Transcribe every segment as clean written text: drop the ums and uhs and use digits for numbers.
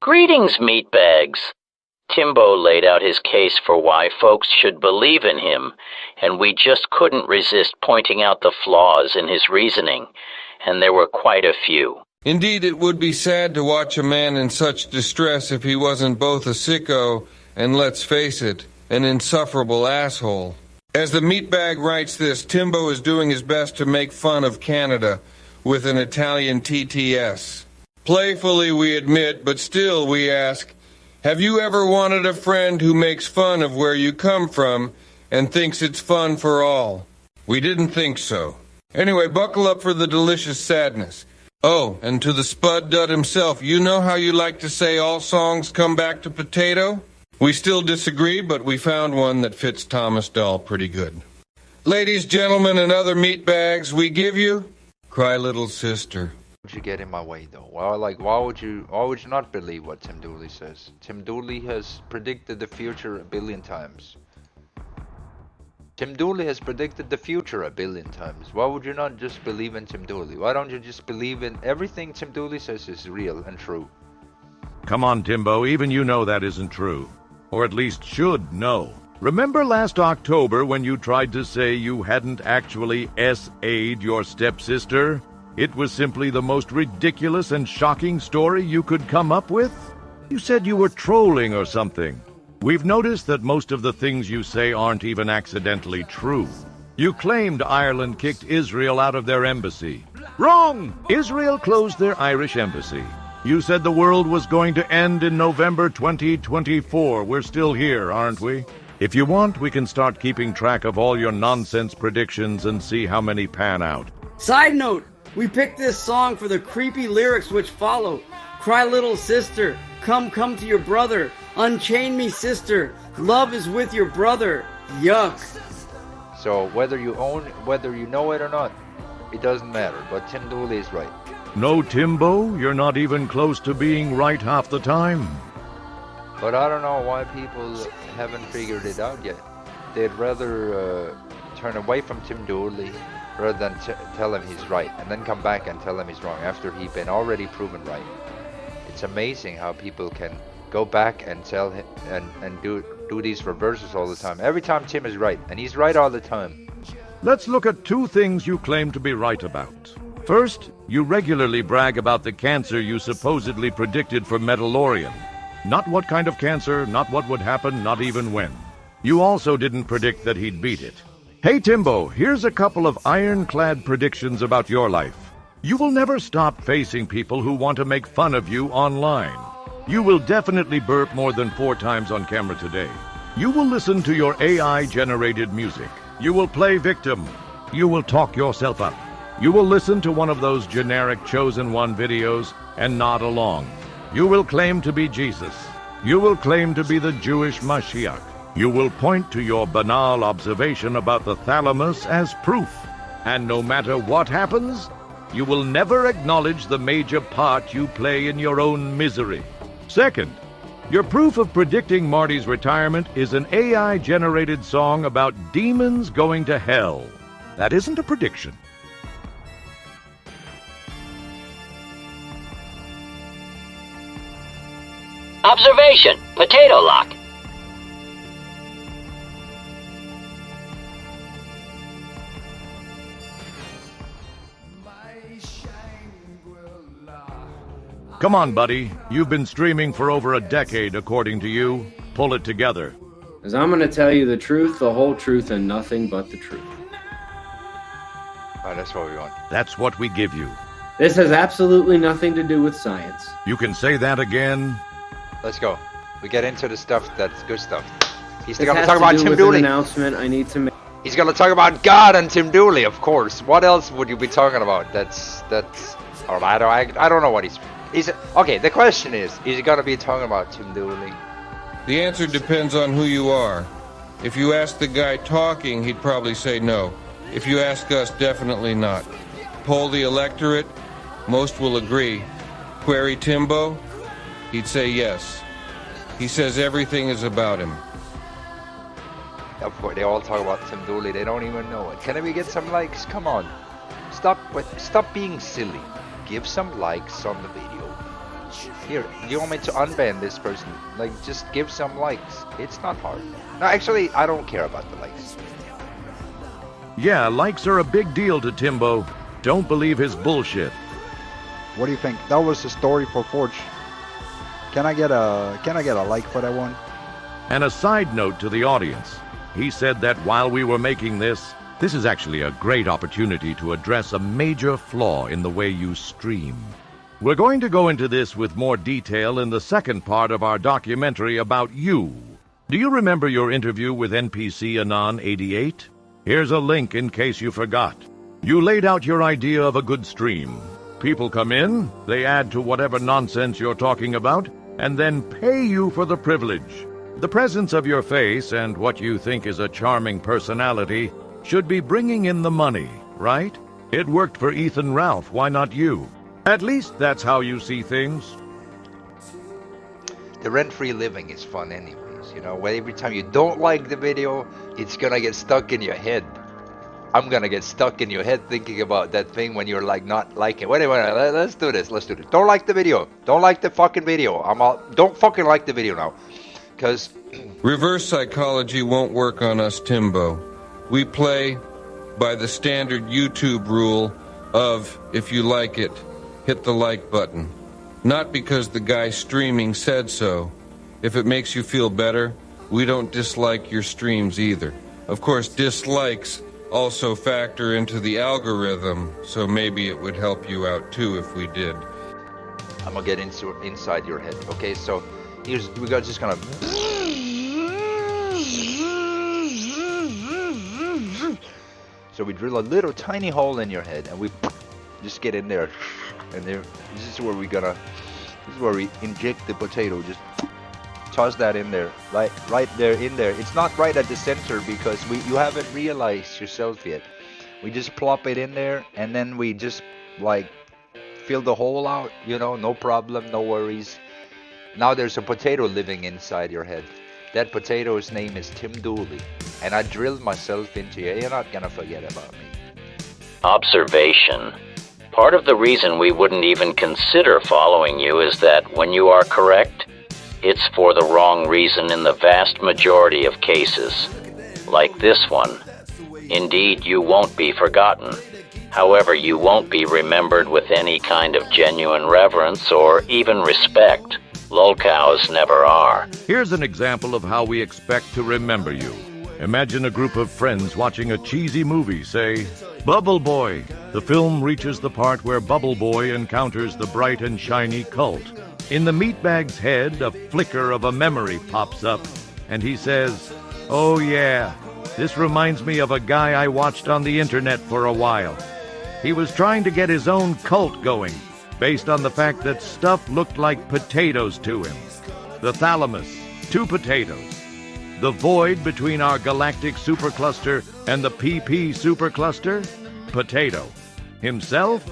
Greetings, meatbags. Timbo laid out his case for why folks should believe in him, and we just couldn't resist pointing out the flaws in his reasoning, and there were quite a few. Indeed, it would be sad to watch a man in such distress if he wasn't both a sicko and, let's face it, an insufferable asshole. As the meatbag writes this, Timbo is doing his best to make fun of Canada with an Italian TTS. Playfully, we admit, but still we ask, have you ever wanted a friend who makes fun of where you come from and thinks it's fun for all? We didn't think so. Anyway, buckle up for the delicious sadness. Oh, and to the Spud Dud himself, you know how you like to say all songs come back to potato? We still disagree, but we found one that fits Thomas Dahl pretty good. Ladies, gentlemen, and other meatbags, we give you Cry Little Sister. Would you get in my way though? Well, why would you not believe what Tim Dooley says? Tim Dooley has predicted the future a billion times. Tim Dooley has predicted the future a billion times. Why would you not just believe in Tim Dooley? Why don't you just believe in everything Tim Dooley says is real and true? Come on, Timbo, even you know that isn't true. Or at least should know. Remember last October when you tried to say you hadn't actually S.A.'d your stepsister? It was simply the most ridiculous and shocking story you could come up with? You said you were trolling or something. We've noticed that most of the things you say aren't even accidentally true. You claimed Ireland kicked Israel out of their embassy. Wrong! Israel closed their Irish embassy. You said the world was going to end in November 2024. We're still here, aren't we? If you want, we can start keeping track of all your nonsense predictions and see how many pan out. Side note, we picked this song for the creepy lyrics which follow. Cry little sister, come to your brother. Unchain me sister, love is with your brother. Yuck. So whether you know it or not, it doesn't matter, but Tim Dooley is right. No, Timbo, you're not even close to being right half the time. But I don't know why people haven't figured it out yet. They'd rather turn away from Tim Dooley rather than tell him he's right, and then come back and tell him he's wrong after he's been already proven right. It's amazing how people can go back and tell him and do these reverses all the time. Every time Tim is right, and he's right all the time. Let's look at two things you claim to be right about. First, you regularly brag about the cancer you supposedly predicted for Mandalorian. Not what kind of cancer, not what would happen, not even when. You also didn't predict that he'd beat it. Hey Timbo, here's a couple of ironclad predictions about your life. You will never stop facing people who want to make fun of you online. You will definitely burp more than 4 times on camera today. You will listen to your AI-generated music. You will play victim. You will talk yourself up. You will listen to one of those generic Chosen One videos and nod along. You will claim to be Jesus. You will claim to be the Jewish Mashiach. You will point to your banal observation about the thalamus as proof. And no matter what happens, you will never acknowledge the major part you play in your own misery. Second, your proof of predicting Marty's retirement is an AI-generated song about demons going to hell. That isn't a prediction. Observation, potato lock. Come on, buddy. You've been streaming for over a decade, according to you. Pull it together. Because I'm going to tell you the truth, the whole truth, and nothing but the truth. Oh, that's what we want. That's what we give you. This has absolutely nothing to do with science. You can say that again. Let's go. We get into the stuff that's good stuff. He's This going to has talk about do Tim with Dooley. an announcement I need to make. He's going to talk about God and Tim Dooley, of course. What else would you be talking about? That's. Or I don't know what he's. Okay, the question is he going to be talking about Tim Dooley? The answer depends on who you are. If you ask the guy talking, he'd probably say no. If you ask us, definitely not. Poll the electorate, most will agree. Query Timbo, he'd say yes. He says everything is about him. Of course, they all talk about Tim Dooley. They don't even know it. Can we get some likes? Come on. Stop being silly. Give some likes on the video. Here, do you want me to unban this person? Like, just give some likes. It's not hard. No, actually, I don't care about the likes. Yeah, likes are a big deal to Timbo. Don't believe his bullshit. What do you think? That was the story for Forge. Can I get a like for that one? And a side note to the audience. He said that while we were making this is actually a great opportunity to address a major flaw in the way you stream. We're going to go into this with more detail in the second part of our documentary about you. Do you remember your interview with NPC Anon 88? Here's a link in case you forgot. You laid out your idea of a good stream. People come in, they add to whatever nonsense you're talking about, and then pay you for the privilege. The presence of your face and what you think is a charming personality should be bringing in the money, right? It worked for Ethan Ralph, why not you? At least that's how you see things. The rent-free living is fun anyways, you know, where every time you don't like the video, it's gonna get stuck in your head. I'm gonna get stuck in your head thinking about that thing when you're like not liking. Wait, let's do this. Don't like the video. Don't like the fucking video. Don't fucking like the video now. Because Reverse psychology won't work on us, Timbo. We play by the standard YouTube rule of, if you like it, hit the like button. Not because the guy streaming said so. If it makes you feel better, we don't dislike your streams either. Of course, dislikes also factor into the algorithm, so maybe it would help you out too if we did. I'm gonna get inside your head. Okay, so we're just gonna. So we drill a little tiny hole in your head, and we just get in there, and there. This is where we inject the potato. Just toss that in there, right there in there. It's not right at the center because you haven't realized yourself yet. We just plop it in there, and then we just like fill the hole out. You know, no problem, no worries. Now there's a potato living inside your head. That potato's name is Tim Dooley, and I drilled myself into you. You're not gonna forget about me. Observation. Part of the reason we wouldn't even consider following you is that when you are correct, it's for the wrong reason in the vast majority of cases. Like this one. Indeed, you won't be forgotten. However, you won't be remembered with any kind of genuine reverence or even respect. Lolcows never are. Here's an example of how we expect to remember you. Imagine a group of friends watching a cheesy movie, say, Bubble Boy. The film reaches the part where Bubble Boy encounters the bright and shiny cult. In the meatbag's head, a flicker of a memory pops up, and he says, "Oh yeah, this reminds me of a guy I watched on the internet for a while. He was trying to get his own cult going, based on the fact that stuff looked like potatoes to him. The thalamus, 2 potatoes. The void between our galactic supercluster and the PP supercluster, potato. Himself,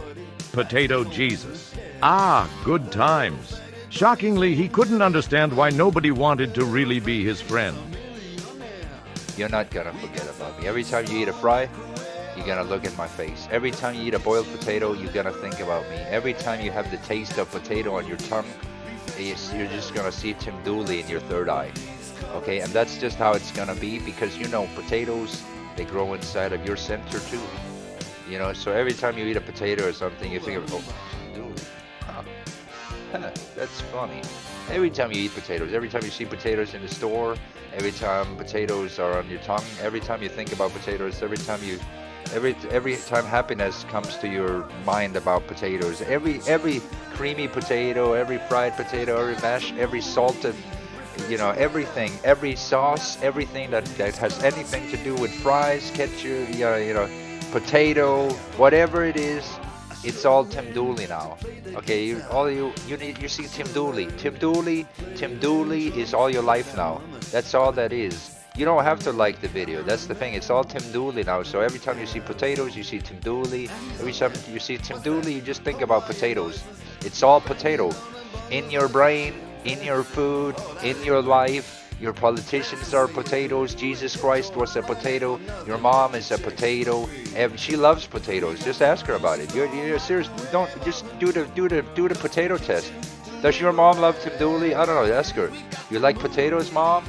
Potato Jesus. Ah, good times. Shockingly, he couldn't understand why nobody wanted to really be his friend. You're not gonna forget about me. Every time you eat a fry, you're gonna look at my face. Every time you eat a boiled potato, you're gonna think about me. Every time you have the taste of potato on your tongue, you're just gonna see Tim Dooley in your third eye. Okay, and that's just how it's gonna be, because you know potatoes, they grow inside of your center too. You know, so every time you eat a potato or something, you think of, oh, Dooley. Huh. That's funny. Every time you eat potatoes, every time you see potatoes in the store, every time potatoes are on your tongue, every time you think about potatoes, every time happiness comes to your mind about potatoes, every creamy potato, every fried potato, every mashed, every salted, you know, everything, every sauce, everything that has anything to do with fries, ketchup, you know, potato, whatever it is, it's all Tim Dooley now. Okay, you see Tim Dooley. Tim Dooley is all your life now. That's all that is. You don't have to like the video. That's the thing. It's all Tim Dooley now. So every time you see potatoes, you see Tim Dooley. Every time you see Tim Dooley, you just think about potatoes. It's all potato. In your brain, in your food, in your life. Your politicians are potatoes. Jesus Christ was a potato. Your mom is a potato. She loves potatoes. Just ask her about it. You're serious. Don't just do the potato test. Does your mom love Tim Dooley? I don't know, ask her. You like potatoes, Mom?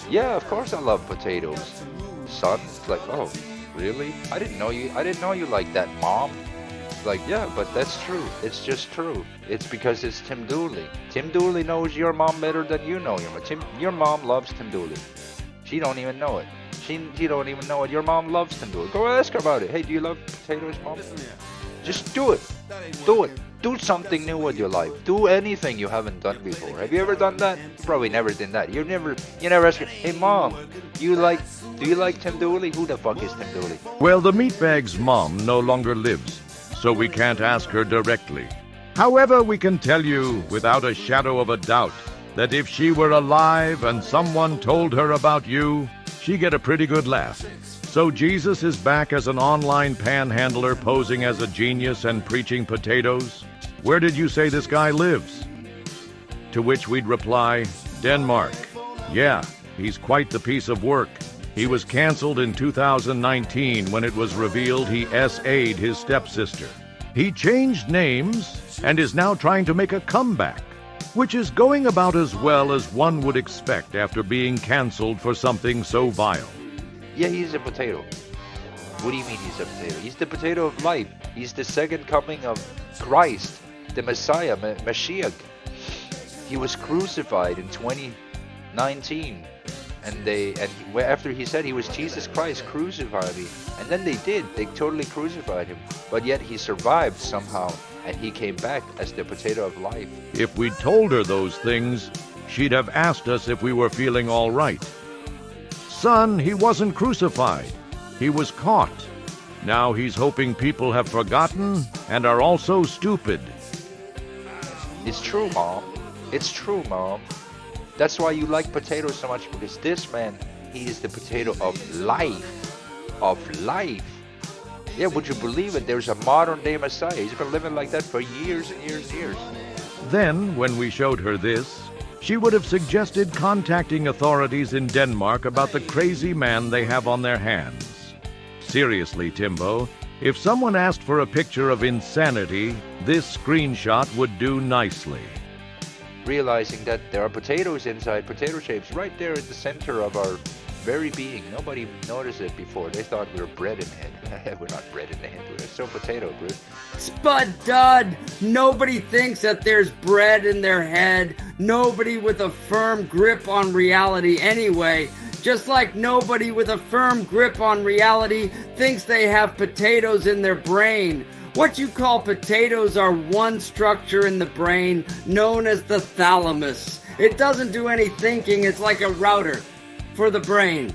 Yeah, of course I love potatoes. Son, it's like, oh, really? I didn't know you like that, Mom. Like, yeah, but that's true. It's just true. It's because it's Tim Dooley. Tim Dooley knows your mom better than you know your mom. Your mom loves Tim Dooley. She don't even know it. She don't even know it. Your mom loves Tim Dooley. Go ask her about it. Hey, do you love potatoes, Mom? Just do it. Do it. Do something new with your life. Do anything you haven't done before. Have you ever done that? You probably never did that. You never asked her, hey Mom, do you like Tim Dooley? Who the fuck is Tim Dooley? Well, the meatbag's mom no longer lives, so we can't ask her directly. However, we can tell you without a shadow of a doubt that if she were alive and someone told her about you, she'd get a pretty good laugh. So Jesus is back as an online panhandler posing as a genius and preaching potatoes. Where did you say this guy lives? To which we'd reply, Denmark. Yeah, he's quite the piece of work. He was canceled in 2019 when it was revealed he SA'd his stepsister. He changed names and is now trying to make a comeback, which is going about as well as one would expect after being canceled for something so vile. Yeah, he's a potato. What do you mean he's a potato? He's the potato of life. He's the second coming of Christ, the Messiah, Mashiach. He was crucified in 2019. After he said he was Jesus Christ, crucify me. And then they did. They totally crucified him. But yet he survived somehow. And he came back as the potato of life. If we'd told her those things, she'd have asked us if we were feeling all right. Son, he wasn't crucified. He was caught. Now he's hoping people have forgotten and are also stupid. It's true, Mom. It's true, Mom. That's why you like potatoes so much, because this man, he is the potato of life. Of life. Yeah, would you believe it? There's a modern day Messiah. He's been living like that for years and years and years. Then, when we showed her this, she would have suggested contacting authorities in Denmark about the crazy man they have on their hands. Seriously, Timbo, if someone asked for a picture of insanity, this screenshot would do nicely. Realizing that there are potatoes inside, potato shapes, right there in the center of our very being. Nobody noticed it before. They thought we were bread in the head. We're not bread in the head. We're so potato, Bruce. Spud Dud! Nobody thinks that there's bread in their head. Nobody with a firm grip on reality anyway. Just like nobody with a firm grip on reality thinks they have potatoes in their brain. What you call potatoes are one structure in the brain known as the thalamus. It doesn't do any thinking. It's like a router for the brain.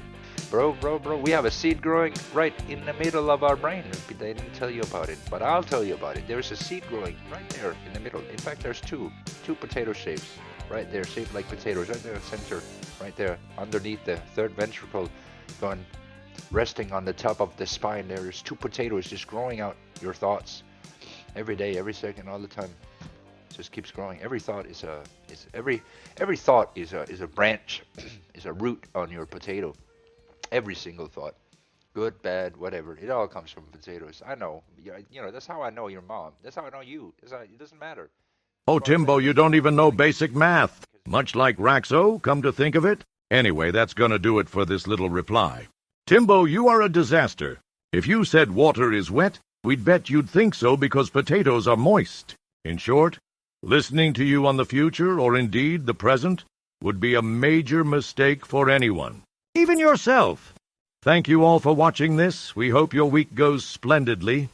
Bro, we have a seed growing right in the middle of our brain. They didn't tell you about it, but I'll tell you about it. There's a seed growing right there in the middle. In fact, there's two potato shapes right there, shaped like potatoes, right there in the center, right there, underneath the third ventricle, going, resting on the top of the spine. There's two potatoes just growing out your thoughts every day, every second, all the time. It just keeps growing. Every thought is a branch, is a root on your potato. Every single thought, good, bad, whatever, it all comes from potatoes. I know, you know. That's how I know your mom. That's how I know you. It doesn't matter. Oh, Timbo, you don't even know basic math. Much like Raxo, come to think of it. Anyway, that's gonna do it for this little reply. Timbo, you are a disaster. If you said water is wet, we'd bet you'd think so because potatoes are moist. In short, listening to you on the future, or indeed the present, would be a major mistake for anyone. Even yourself. Thank you all for watching this. We hope your week goes splendidly.